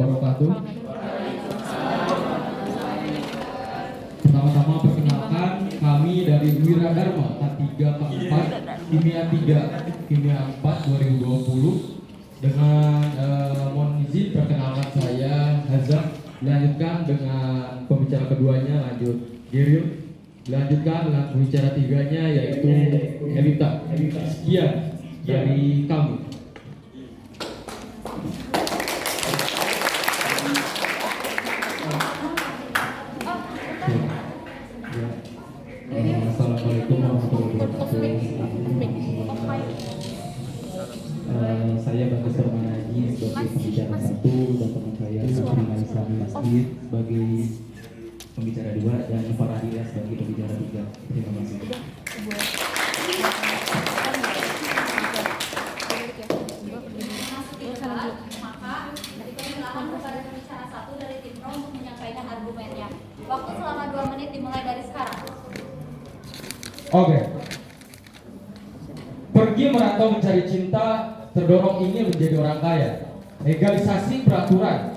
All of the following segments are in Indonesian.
wabarakatuh. Pertama-tama perkenalkan, kami dari Wiradharma K3K4 Kimia 3 Kimia 4 2020. Dengan mohon izin perkenalkan saya Hazam. Dilanjutkan dengan pembicara keduanya, lanjut Geril. Dilanjutkan dengan pembicara tiganya yaitu Evita. Sekian dari kami. Assalamualaikum warahmatullahi wabarakatuh. Saya Bagus Permanaji sebagai pembicara satu dan teman saya Sabrina Islami Masjid sebagai pembicara dua dan Faradilia sebagai pembicara tiga. Terima kasih. Maka dipersilakan kepada pembicara satu dari tim pro untuk menyampaikan argumennya. Waktu selama 2 menit dimulai dari sekarang. Oke. Pergi merantau mencari cinta, terdorong ingin menjadi orang kaya. Legalisasi peraturan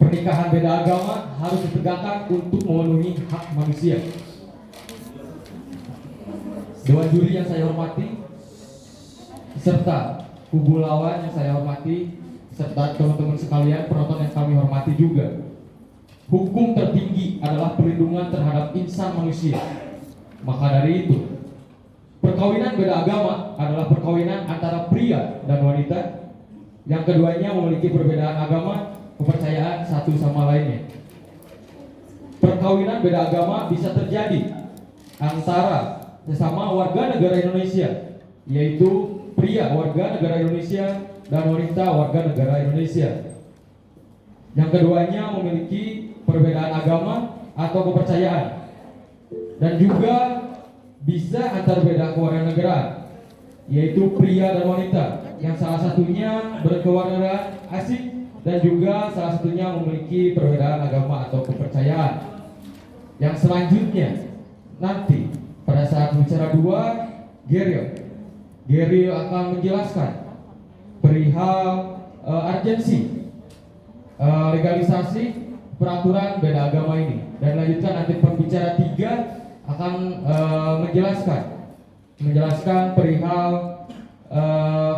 pernikahan beda agama harus ditegakkan untuk memenuhi hak manusia. Dewan juri yang saya hormati, serta kubu lawan yang saya hormati, serta teman-teman sekalian penonton yang kami hormati juga. Hukum tertinggi adalah perlindungan terhadap insan manusia. Maka dari itu, perkawinan beda agama adalah perkawinan antara pria dan wanita yang keduanya memiliki perbedaan agama, kepercayaan satu sama lainnya. Perkawinan beda agama bisa terjadi antara sesama warga negara Indonesia, yaitu pria warga negara Indonesia dan wanita warga negara Indonesia. Yang keduanya memiliki perbedaan agama atau kepercayaan. Dan juga bisa antar beda kewarganegaraan, yaitu pria dan wanita yang salah satunya berkewarganegaraan asing dan juga salah satunya memiliki perbedaan agama atau kepercayaan. Yang selanjutnya nanti pada saat bicara dua, Geril akan menjelaskan perihal urgensi legalisasi peraturan beda agama ini, dan lanjutkan nanti pembicara tiga akan menjelaskan perihal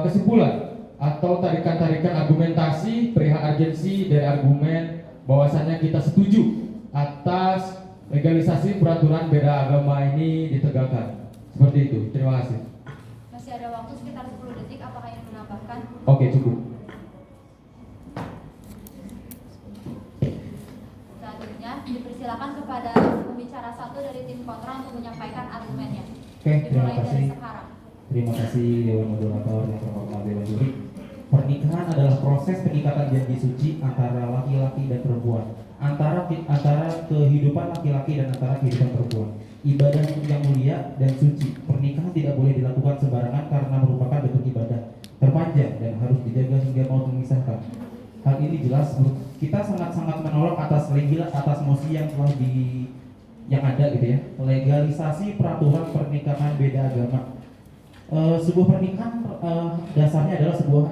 kesimpulan atau tarikan-tarikan argumentasi perihal urgensi dari argumen bahwasannya kita setuju atas legalisasi peraturan beda agama ini ditegakkan. Seperti itu. Terima kasih. Masih ada waktu sekitar 10 detik. Apakah ingin menambahkan? Oke, cukup. Selanjutnya dipersilakan kepada pembicara satu dari tim kontra untuk menyampaikan argumennya. Oke, terima Dimulai kasih. dari sekarang. Terima kasih Dewan Moderator yang terhormat Dewan Juri. Pernikahan adalah proses pengikatan janji suci antara laki-laki dan perempuan, antara kehidupan laki-laki dan antara kehidupan perempuan. Ibadah yang mulia dan suci. Pernikahan tidak boleh dilakukan sembarangan karena merupakan bentuk ibadah terpanjang dan harus dijaga hingga maut memisahkan. Hal ini jelas kita sangat-sangat menolak atas mosi yang telah yang ada gitu ya. Legalisasi peraturan pernikahan beda agama. Sebuah pernikahan dasarnya adalah sebuah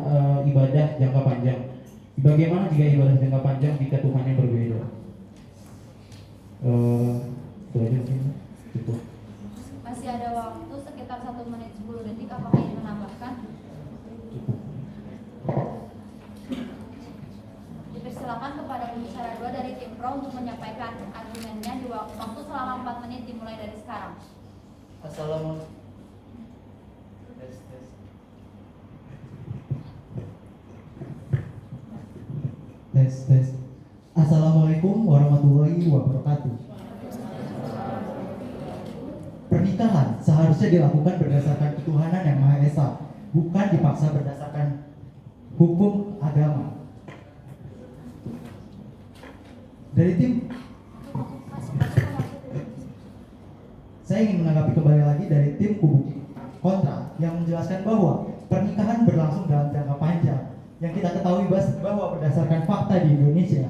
ibadah jangka panjang. Bagaimana jika ibadah jangka panjang jika Tuhannya berbeda? Itu aja sih. Cukup. Masih ada waktu sekitar 1 menit 10 detik. Apakah ingin menambahkan? Dipersilakan kepada pembicara dua dari tim pro untuk menyampaikan argumennya di waktu selama 4 menit dimulai dari sekarang. Assalamualaikum. Tes. Assalamualaikum warahmatullahi wabarakatuh. Pernikahan seharusnya dilakukan berdasarkan ketuhanan yang Maha Esa, bukan dipaksa berdasarkan hukum agama. Dari tim, saya ingin menanggapi kembali lagi dari tim kubu kontra yang menjelaskan bahwa pernikahan berlangsung dalam jangka panjang. Yang kita ketahui bahwa berdasarkan fakta di Indonesia,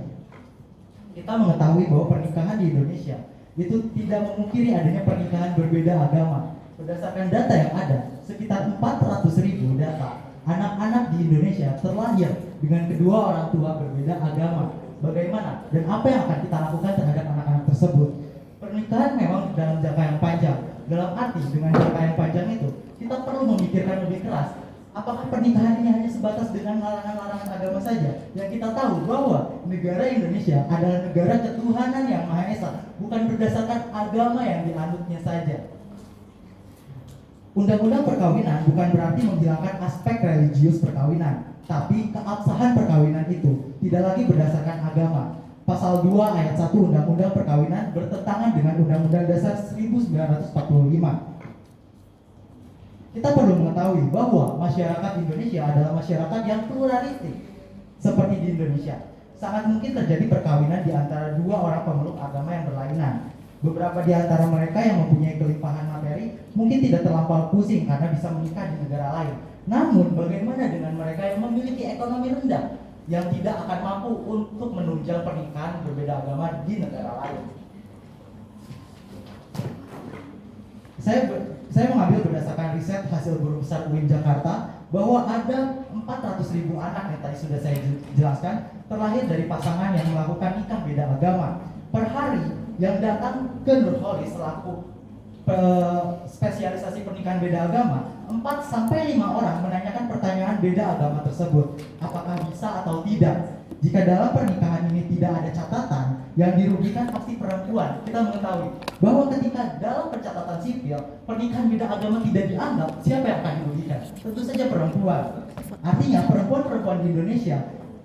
kita mengetahui bahwa pernikahan di Indonesia itu tidak memungkiri adanya pernikahan berbeda agama. Berdasarkan data yang ada, sekitar 400.000 data anak-anak di Indonesia terlahir dengan kedua orang tua berbeda agama. agama. Bagaimana dan apa yang akan kita lakukan terhadap anak-anak tersebut? Pernikahan memang dalam jangka yang panjang. Dalam arti dengan jangka yang panjang itu, kita perlu memikirkan lebih keras. Apakah pernikahan ini hanya sebatas dengan larangan-larangan agama saja? Yang kita tahu bahwa negara Indonesia adalah negara ketuhanan yang Maha Esa, bukan berdasarkan agama yang dianutnya saja. Undang-undang perkawinan bukan berarti menghilangkan aspek religius perkawinan, tapi keabsahan perkawinan itu tidak lagi berdasarkan agama. Pasal 2 ayat 1 Undang-Undang Perkawinan bertentangan dengan Undang-Undang Dasar 1945. Kita perlu mengetahui bahwa masyarakat Indonesia adalah masyarakat yang pluralistik. Seperti di Indonesia, sangat mungkin terjadi perkawinan di antara dua orang pemeluk agama yang berlainan. Beberapa di antara mereka yang mempunyai kelimpahan materi mungkin tidak terlampau pusing karena bisa menikah di negara lain. Namun bagaimana dengan mereka yang memiliki ekonomi rendah, yang tidak akan mampu untuk menunjang pernikahan berbeda agama di negara lain? Saya mengambil berdasarkan riset hasil guru besar UIN Jakarta bahwa ada 400.000 anak yang tadi sudah saya jelaskan terlahir dari pasangan yang melakukan nikah beda agama. Per hari yang datang ke Nurholis selaku spesialisasi pernikahan beda agama, 4-5 orang menanyakan pertanyaan beda agama tersebut, apakah bisa atau tidak. Jika dalam pernikahan ini tidak ada catatan, yang dirugikan pasti perempuan. Kita mengetahui bahwa ketika dalam pencatatan sipil pernikahan beda agama tidak dianggap, siapa yang akan dirugikan? Tentu saja perempuan. Artinya perempuan-perempuan di Indonesia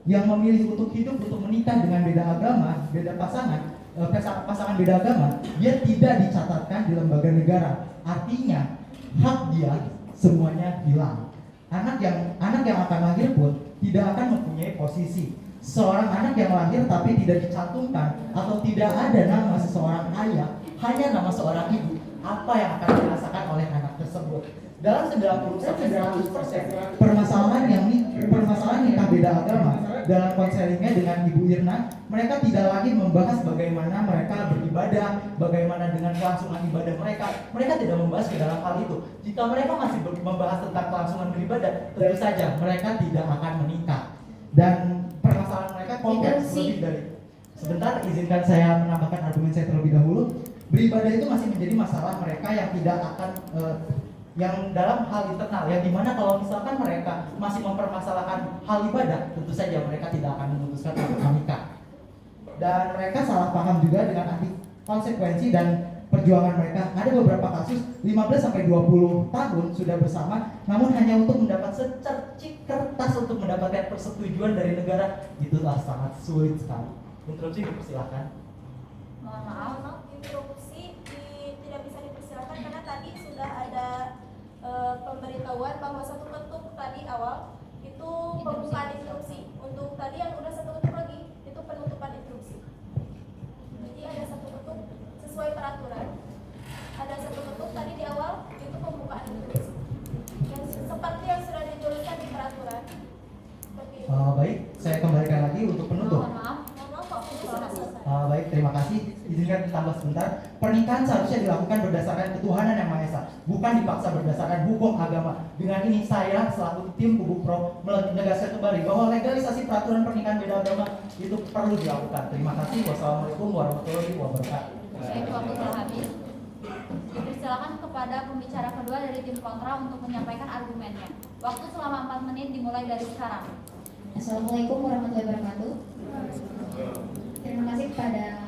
yang memilih untuk hidup untuk menikah dengan beda agama, beda pasangan beda agama, dia tidak dicatatkan di lembaga negara. Artinya hak dia semuanya hilang. Anak yang akan lahir pun tidak akan mempunyai posisi. Seorang anak yang lahir tapi tidak dicantumkan atau tidak ada nama seseorang ayah, hanya nama seorang ibu, apa yang akan dirasakan oleh anak tersebut? Dalam 90-100% permasalahan nikah beda agama dalam konselingnya dengan Ibu Irna, mereka tidak lagi membahas bagaimana mereka beribadah, bagaimana dengan kelangsungan ibadah mereka. Mereka tidak membahas ke dalam hal itu. Jika mereka masih membahas tentang kelangsungan beribadah, tentu saja mereka tidak akan menikah. Dan permasalahan mereka kompleks lebih dari. Sebentar, izinkan saya menambahkan argumen saya terlebih dahulu. Beribadah itu masih menjadi masalah mereka yang tidak akan yang dalam hal internal, yang dimana kalau misalkan mereka masih mempermasalahkan hal ibadah, tentu saja mereka tidak akan memutuskan untuk menikah. Dan mereka salah paham juga dengan arti konsekuensi dan perjuangan mereka. Ada beberapa kasus 15-20 tahun sudah bersama, namun hanya untuk mendapat secercik kertas untuk mendapatkan persetujuan dari negara. Itulah sangat sulit sekali. Interupsi dipersilakan. Mohon maaf, interupsi tidak bisa dipersilakan karena tadi sudah ada pemberitahuan bahwa satu ketuk tadi awal itu pembukaan interupsi. Untuk tadi yang udah satu ketuk lagi itu penutupan interupsi. Jadi ada satu ketuk sesuai peraturan. Ada satu ketuk tadi di awal itu pembukaan interupsi. Yang seperti yang sudah dijelaskan di peraturan. Seperti itu. Baik, saya kembalikan lagi untuk penutup. Mohon maaf Pak, ini sudah selesai. Baik, terima kasih. Izinkan ditambah sebentar. Pernikahan seharusnya dilakukan berdasarkan ketuhanan yang Maha Esa, bukan dipaksa berdasarkan hukum agama. Dengan ini saya selaku tim Kubu Pro menegaskan kembali bahwa legalisasi peraturan pernikahan beda agama itu perlu dilakukan. Terima kasih. Wassalamualaikum warahmatullahi wabarakatuh. Baik, waktu telah habis. Dipersilakan kepada pembicara kedua dari tim kontra untuk menyampaikan argumennya. Waktu selama 4 menit dimulai dari sekarang. Assalamualaikum warahmatullahi wabarakatuh. Terima kasih kepada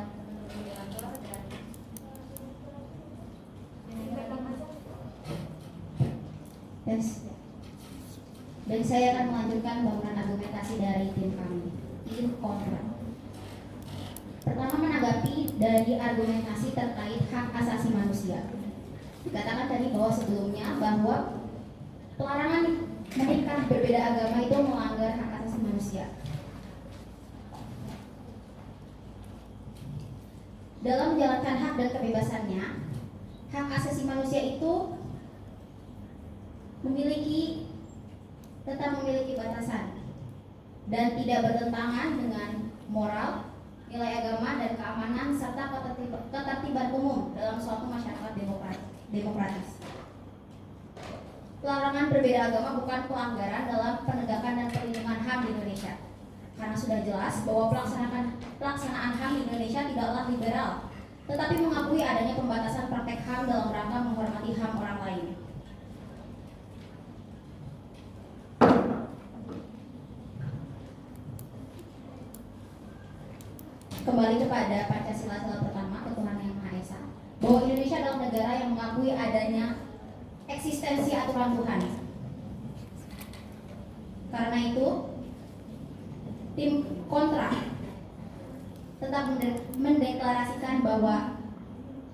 dan saya akan melanjutkan bangunan argumentasi dari tim kami, tim kontra. Pertama, menanggapi dari argumentasi terkait hak asasi manusia. Dikatakan tadi bahwa sebelumnya bahwa pelarangan menikah berbeda agama itu melanggar hak asasi manusia. Dalam menjalankan hak dan kebebasannya, hak asasi manusia itu tetap memiliki batasan dan tidak bertentangan dengan moral, nilai agama dan keamanan serta ketertiban umum dalam suatu masyarakat demokratis. Pelarangan berbeda agama bukan pelanggaran dalam penegakan dan perlindungan HAM di Indonesia. karena sudah jelas bahwa pelaksanaan HAM di Indonesia tidaklah liberal, tetapi mengakui adanya pembatasan praktek HAM dalam rangka menghormati HAM orang lain. Kembali kepada Pancasila pertama, ketuhanan yang Maha Esa, bahwa Indonesia adalah negara yang mengakui adanya eksistensi aturan Tuhan. Karena itu, tim kontra tetap mendeklarasikan bahwa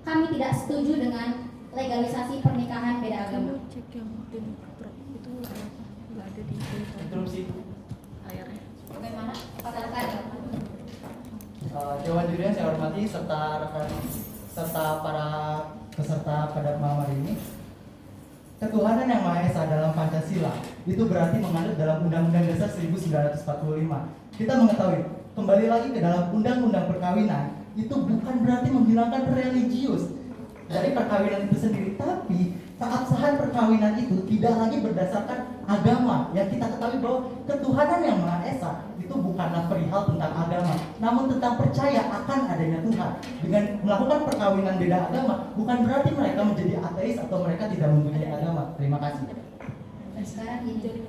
kami tidak setuju dengan legalisasi pernikahan beda agama. Cek yang tim pro itu nggak ada di Interupsi. layarnya. Bagaimana? Katakan. Dewan juri yang saya hormati serta para peserta pada malam hari ini. Ketuhanan yang Maha Esa dalam Pancasila itu berarti menganut dalam Undang-Undang Dasar 1945. Kita mengetahui, kembali lagi ke dalam Undang-Undang Perkawinan, itu bukan berarti menghilangkan religius dari perkawinan itu sendiri, tapi keabsahan perkawinan itu tidak lagi berdasarkan agama. Yang kita ketahui bahwa ketuhanan yang Maha Esa itu bukanlah perihal tentang agama, namun tentang percaya akan adanya Tuhan. Dengan melakukan perkawinan beda agama, bukan berarti mereka menjadi ateis atau mereka tidak mempunyai agama. Terima kasih. Dan sekarang gini,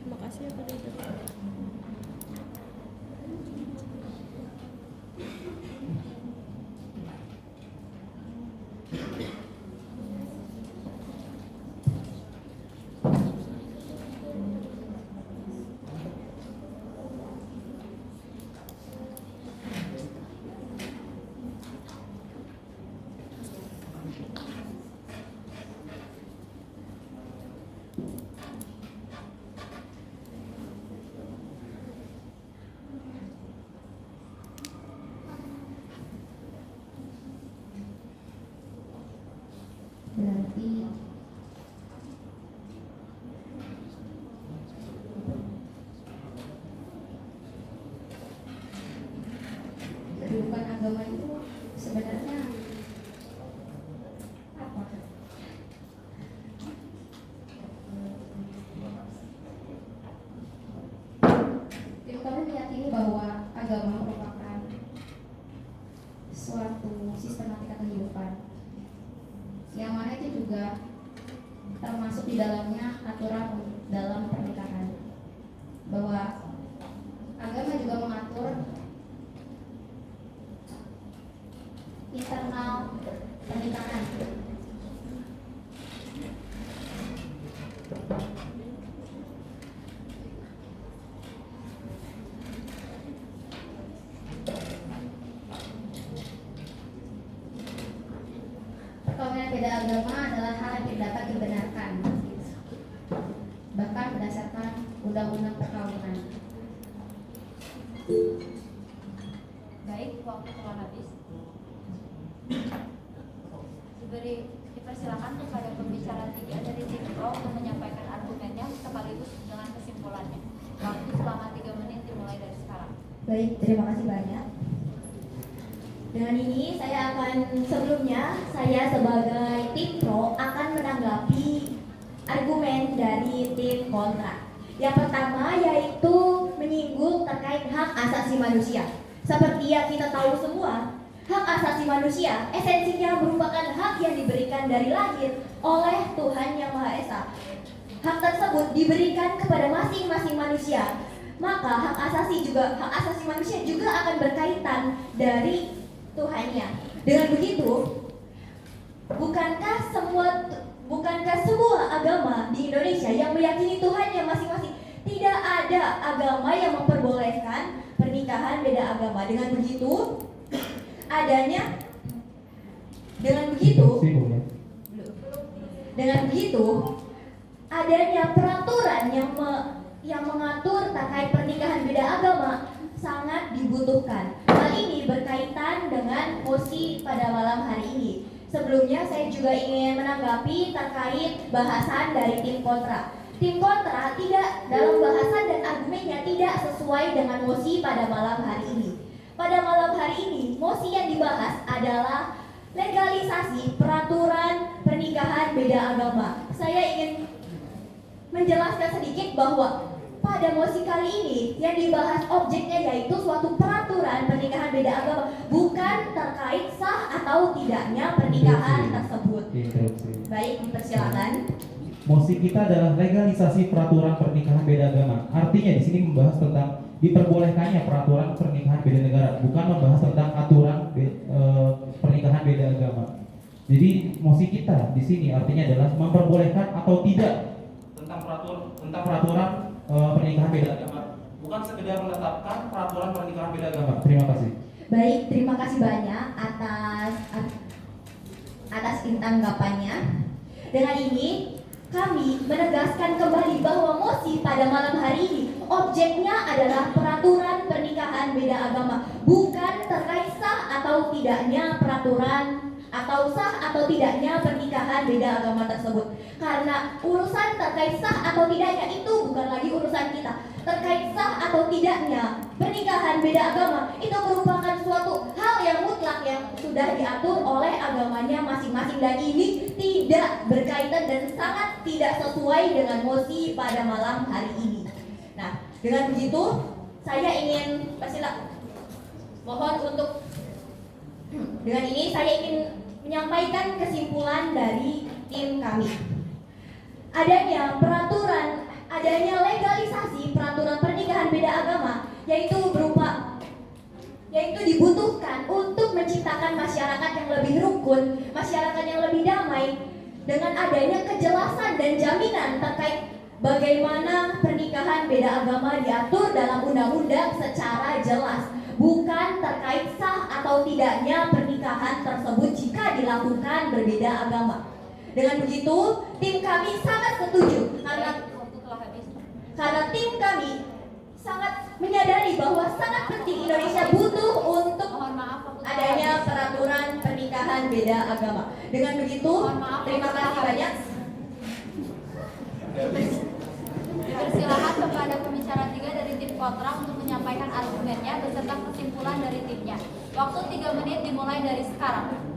Makasih ya Pak Dede. berarti kehidupan agama itu sebenarnya apa? Tim kami meyakini bahwa agama merupakan suatu sistematika kehidupan yang mana itu juga termasuk di dalamnya aturan dalam pernikahan, bahwa agama juga mengatur internal pernikahan. Perkawinan beda agama adalah hal yang tidak dapat dibenarkan, bahkan berdasarkan undang-undang perkawinan. Baik, waktu telah habis. Dipersilakan kepada pembicara 3 dari tim pro untuk menyampaikan argumennya sekaligus dengan kesimpulannya. Waktu selama 3 menit dimulai dari sekarang. Baik, terima kasih banyak. Dengan ini sebelumnya saya sebagai tim pro akan menanggapi argumen dari tim kontra. Yang pertama yaitu menyinggung terkait hak asasi manusia. Seperti yang kita tahu semua, hak asasi manusia esensinya merupakan hak yang diberikan dari lahir oleh Tuhan Yang Maha Esa. Hak tersebut diberikan kepada masing-masing manusia. Maka hak asasi manusia juga akan berkaitan dari Tuhannya. Dengan begitu, bukankah sebuah agama di Indonesia yang meyakini Tuhannya masing-masing? Tidak ada agama yang memperbolehkan pernikahan beda agama. Dengan begitu, adanya peraturan yang mengatur terkait pernikahan beda agama sangat dibutuhkan. Hal ini berkaitan dengan mosi pada malam hari ini. Sebelumnya saya juga ingin menanggapi terkait bahasan dari tim kontra. Tim kontra tidak dalam bahasan dan argumennya tidak sesuai dengan mosi pada malam hari ini. Pada malam hari ini, mosi yang dibahas adalah legalisasi peraturan pernikahan beda agama. Saya ingin menjelaskan sedikit bahwa pada mosi kali ini yang dibahas objeknya yaitu suatu peraturan pernikahan beda agama, bukan terkait sah atau tidaknya pernikahan tersebut. Interupsi. Baik, dipersilakan. Mosi kita adalah legalisasi peraturan pernikahan beda agama. Artinya di sini membahas tentang diperbolehkannya peraturan pernikahan beda negara, bukan membahas tentang aturan pernikahan beda agama. Jadi mosi kita di sini artinya adalah memperbolehkan atau tidak tentang peraturan pernikahan beda agama, bukan sekedar menetapkan peraturan pernikahan beda agama. Terima kasih. Baik, terima kasih banyak atas tanggapannya. Dengan ini kami menegaskan kembali bahwa mosi pada malam hari ini objeknya adalah peraturan pernikahan beda agama, bukan terkait sah atau tidaknya peraturan atau sah atau tidaknya pernikahan beda agama tersebut. Karena urusan terkait sah atau tidaknya itu bukan lagi urusan kita. Terkait sah atau tidaknya pernikahan beda agama itu merupakan suatu hal yang mutlak yang sudah diatur oleh agamanya masing-masing, dan ini tidak berkaitan dan sangat tidak sesuai dengan mosi pada malam hari ini. Nah, dengan begitu saya ingin mohon untuk dengan ini saya ingin menyampaikan kesimpulan dari tim kami. Adanya legalisasi peraturan pernikahan beda agama yaitu dibutuhkan untuk menciptakan masyarakat yang lebih rukun, masyarakat yang lebih damai, dengan adanya kejelasan dan jaminan terkait bagaimana pernikahan beda agama diatur dalam undang-undang secara jelas, bukan terkait sah atau tidaknya pernikahan tersebut jika dilakukan berbeda agama. Dengan begitu, tim kami sangat setuju karena tim kami sangat menyadari bahwa sangat penting Indonesia butuh untuk adanya peraturan pernikahan beda agama. Dengan begitu, terima kasih banyak. Dipersilakan kepada pembicara 3 dari tim kontra untuk menyampaikan argumennya beserta kesimpulan dari timnya. Waktu 3 menit dimulai dari sekarang.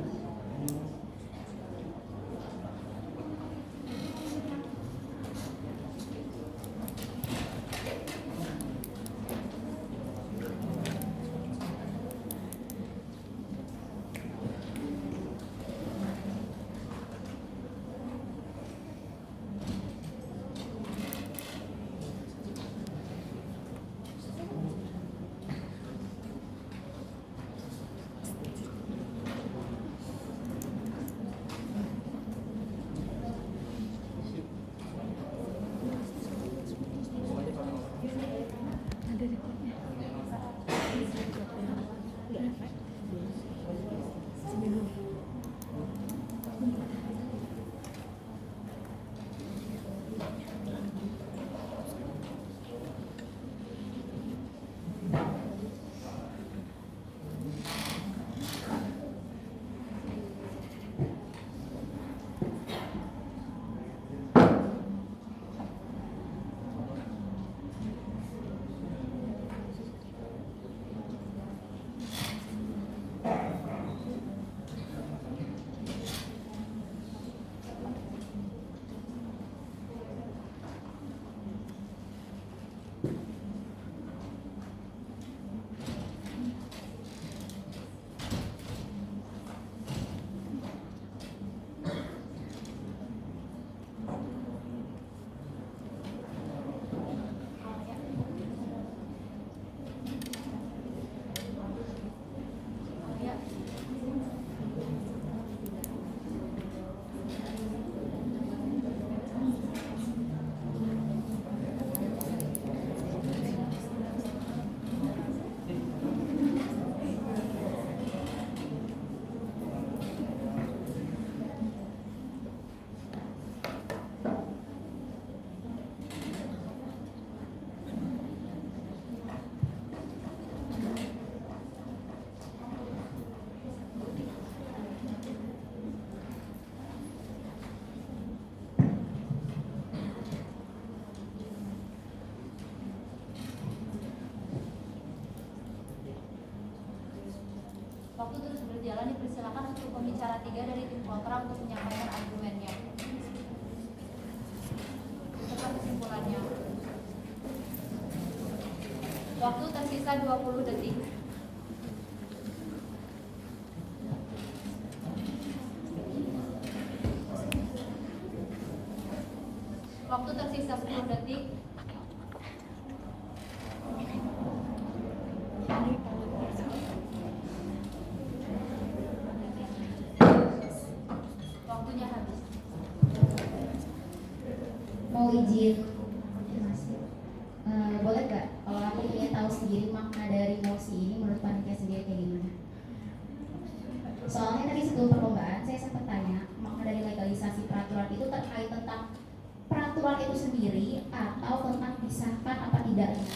waktu terus berjalan, dipersilakan untuk pembicara 3 dari tim kontra untuk menyampaikan argumennya serta kesimpulannya. Waktu tersisa 20 detik. Waktu tersisa 10 detik. Waktunya habis. Mau izin boleh gak kalau aku ingin tahu sendiri makna dari mosi ini menurut panitia sendiri kayak gimana? Soalnya tadi sebelum perlombaan saya sempat tanya makna dari legalisasi peraturan itu terkait tentang peraturan itu sendiri atau tentang disahkan apa tidaknya.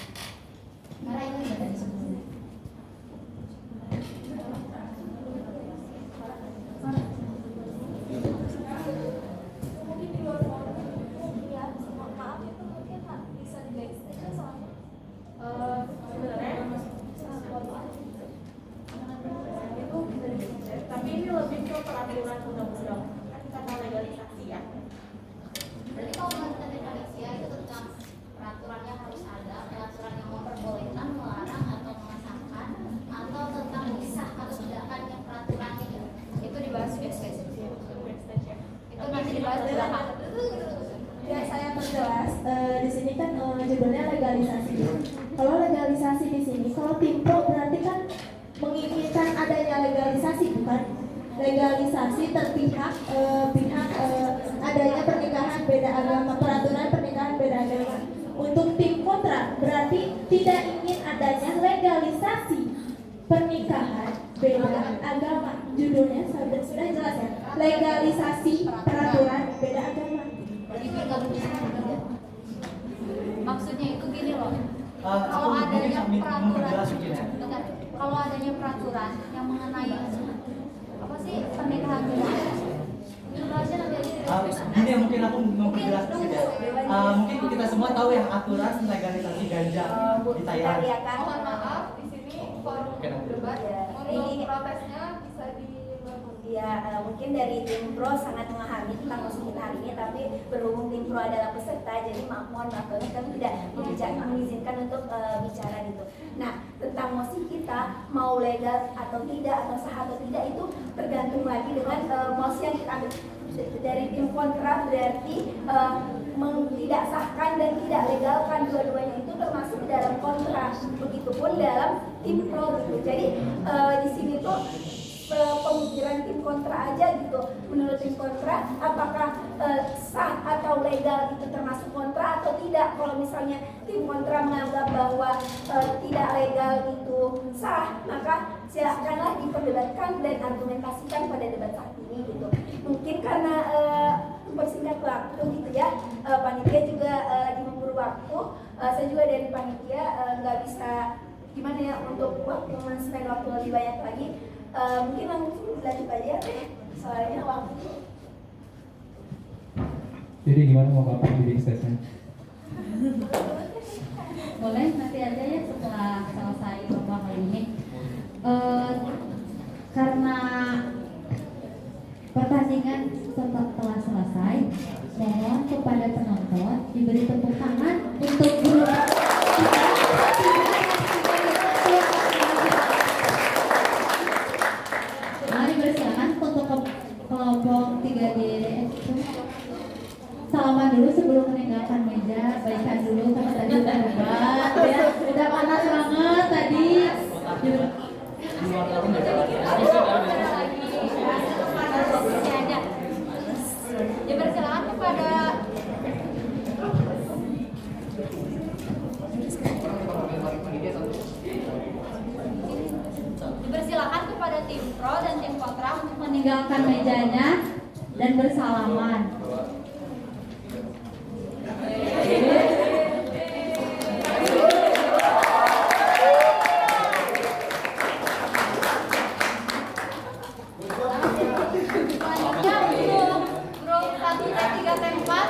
Karena itu juga tadi sebelumnya. Mungkin di luar ya, maaf itu mungkin bisa digaris aja soalnya. Sebenarnya itu bisa dicek, tapi ini lebih ke peraturan undang-undang kan karena legalisasi ya. Berarti kalau menurut Indonesia itu tentang peraturan yang harus ada, peraturan yang memperbolehkan, melarang atau mengesahkan, atau tentang disah atau tidaknya peraturan itu dibahas di backstage. Itu nanti dibahas di belakang. Ya, saya perjelas. Di sini kan judulnya legalisasi. Kalau legalisasi di sini, kalau tim pro berarti kan menginginkan adanya legalisasi, bukan legalisasi terpihak adanya pernikahan beda agama, peraturan pernikahan beda agama. Untuk tim kontra berarti tidak ingin adanya legalisasi pernikahan beda agama. Judulnya sudah jelas ya, legalisasi peraturan beda agama. Maksudnya itu gini loh. Aku Kalau adanya mungkin peraturan, memperjelas mungkin ya. bentar. Kalau adanya peraturan yang mengenai apa sih pernikahan beda, jumlahnya nanti aja Gini ya, mungkin aku memperjelas sedikit ya. Mungkin kita semua tahu ya aturan legalisasi ganja di Thailand. Mohon maaf, di sini forum debat, Ini- protesnya bisa di Ya, mungkin dari tim pro sangat memahami tentang mosi kita hari ini, tapi berhubung tim pro adalah peserta, jadi mohon maaf banget kami tidak mengizinkan untuk bicara gitu. Nah, tentang mosi kita mau legal atau tidak, atau sah atau tidak itu tergantung lagi dengan mosi yang kita ambil. Dari tim kontra berarti tidak sahkan dan tidak legalkan, dua-duanya itu termasuk dalam kontra. Begitupun dalam tim pro gitu. Jadi di sini tuh pemikiran tim kontra aja gitu. Menurut tim kontra, apakah sah atau legal itu termasuk kontra atau tidak? Kalau misalnya tim kontra menganggap bahwa tidak legal itu sah, maka silakanlah diperdebatkan dan argumentasikan pada debat saat ini gitu. Mungkin karena mempersingkat waktu gitu ya, panitia juga lagi memburu waktu. Saya juga dari panitia nggak bisa gimana ya untuk men-spend waktu lebih banyak lagi. Mungkin langsung lanjut aja deh, soalnya waktu. Jadi gimana mau kapan di backstage-nya? Boleh nanti aja ya setelah selesai lomba kali ini. Karena pertandingan telah selesai, mohon kepada penonton diberi tepuk tangan untuk grup dipersilakan untuk kelompok 3D. Salaman dulu sebelum meninggalkan meja, baikan dulu karena tadi udah debat ya, udah panas banget tadi. Dipersilakan kepada tim pro dan tim kontra untuk Meninggalkan mejanya dan bersalaman. selanjutnya untuk grup 1 dan 3 tempat.